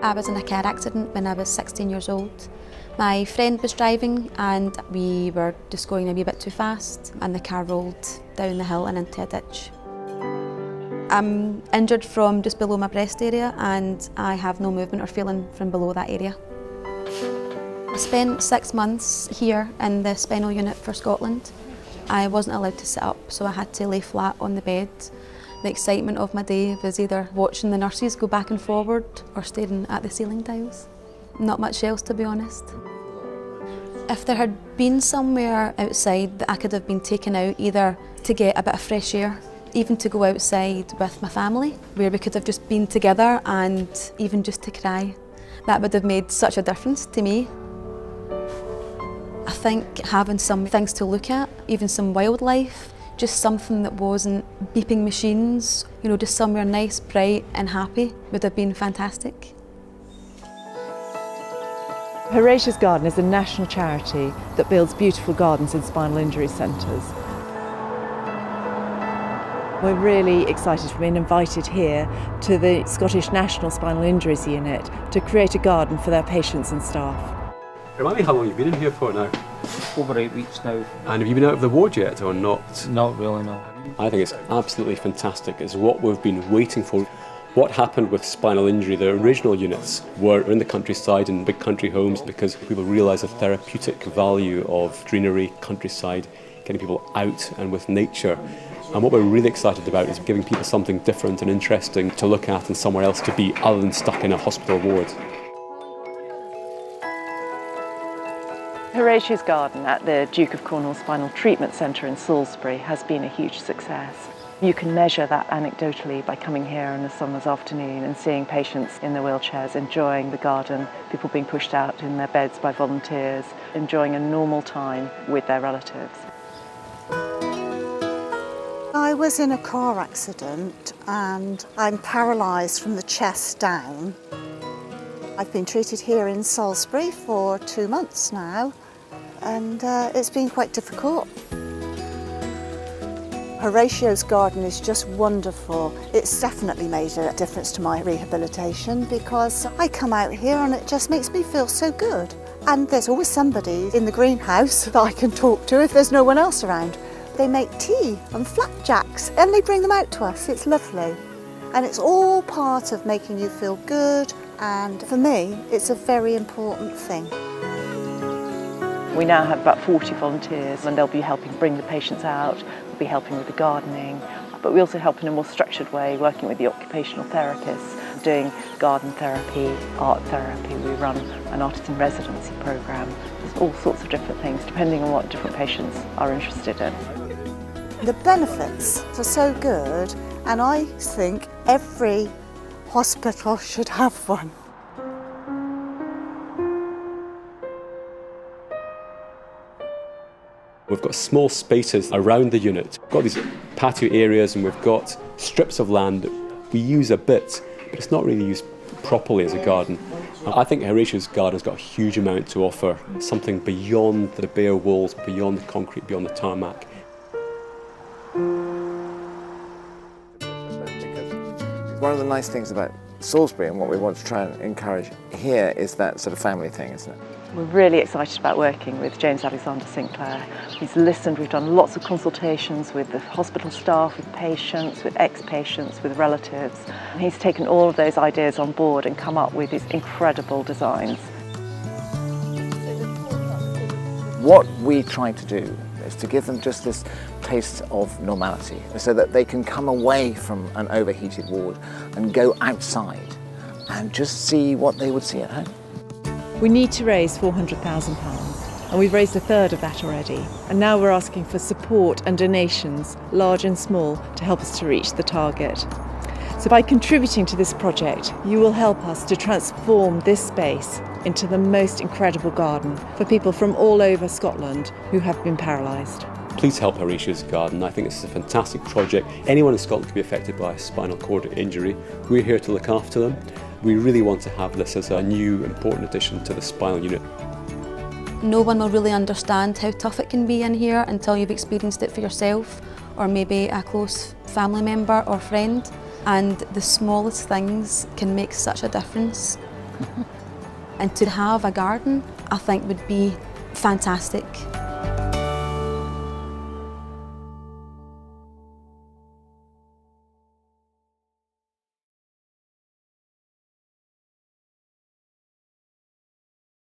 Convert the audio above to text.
I was in a car accident when I was 16 years old. My friend was driving and we were just going a wee bit too fast and the car rolled down the hill and into a ditch. I'm injured from just below my breast area and I have no movement or feeling from below that area. I spent 6 months here in the spinal unit for Scotland. I wasn't allowed to sit up, so I had to lay flat on the bed. The excitement of my day was either watching the nurses go back and forward or staring at the ceiling tiles. Not much else, to be honest. If there had been somewhere outside that I could have been taken out either to get a bit of fresh air, even to go outside with my family, where we could have just been together and even just to cry, that would have made such a difference to me. I think having some things to look at, even some wildlife, just something that wasn't beeping machines, you know, just somewhere nice, bright and happy would have been fantastic. Horatia's Garden is a national charity that builds beautiful gardens in spinal injury centres. We're really excited for being invited here to the Scottish National Spinal Injuries Unit to create a garden for their patients and staff. Remind me how long you've been in here for now? Over 8 weeks now. And have you been out of the ward yet or not? Not really, no. I think it's absolutely fantastic. It's what we've been waiting for. What happened with spinal injury, the original units were in the countryside in big country homes because people realised the therapeutic value of greenery, countryside, getting people out and with nature. And what we're really excited about is giving people something different and interesting to look at and somewhere else to be other than stuck in a hospital ward. Horatia's Garden at the Duke of Cornwall Spinal Treatment Centre in Salisbury has been a huge success. You can measure that anecdotally by coming here on a summer's afternoon and seeing patients in their wheelchairs enjoying the garden, people being pushed out in their beds by volunteers, enjoying a normal time with their relatives. I was in a car accident and I'm paralysed from the chest down. I've been treated here in Salisbury for 2 months now and it's been quite difficult. Horatio's Garden is just wonderful. It's definitely made a difference to my rehabilitation because I come out here and it just makes me feel so good. And there's always somebody in the greenhouse that I can talk to if there's no one else around. They make tea and flapjacks and they bring them out to us. It's lovely. And it's all part of making you feel good, and for me it's a very important thing. We now have about 40 volunteers and they'll be helping bring the patients out, they'll be helping with the gardening, but we also help in a more structured way, working with the occupational therapists, doing garden therapy, art therapy. We run an artist in residency programme. There's all sorts of different things depending on what different patients are interested in. The benefits are so good and I think every hospital should have one. We've got small spaces around the unit. We've got these patio areas and we've got strips of land that we use a bit, but it's not really used properly as a garden. I think Horatio's Garden's got a huge amount to offer, something beyond the bare walls, beyond the concrete, beyond the tarmac. One of the nice things about Salisbury and what we want to try and encourage here is that sort of family thing, isn't it? We're really excited about working with James Alexander-Sinclair. He's listened, we've done lots of consultations with the hospital staff, with patients, with ex-patients, with relatives. And he's taken all of those ideas on board and come up with these incredible designs. What we try to do is to give them just this taste of normality so that they can come away from an overheated ward and go outside and just see what they would see at home. We need to raise £400,000 and we've raised a third of that already. And now we're asking for support and donations, large and small, to help us to reach the target. So by contributing to this project, you will help us to transform this space into the most incredible garden for people from all over Scotland who have been paralysed. Please help Horatia's Garden. I think it's a fantastic project. Anyone in Scotland can be affected by a spinal cord injury. We're here to look after them. We really want to have this as a new important addition to the spinal unit. No one will really understand how tough it can be in here until you've experienced it for yourself or maybe a close family member or friend. And the smallest things can make such a difference. And to have a garden, I think would be fantastic.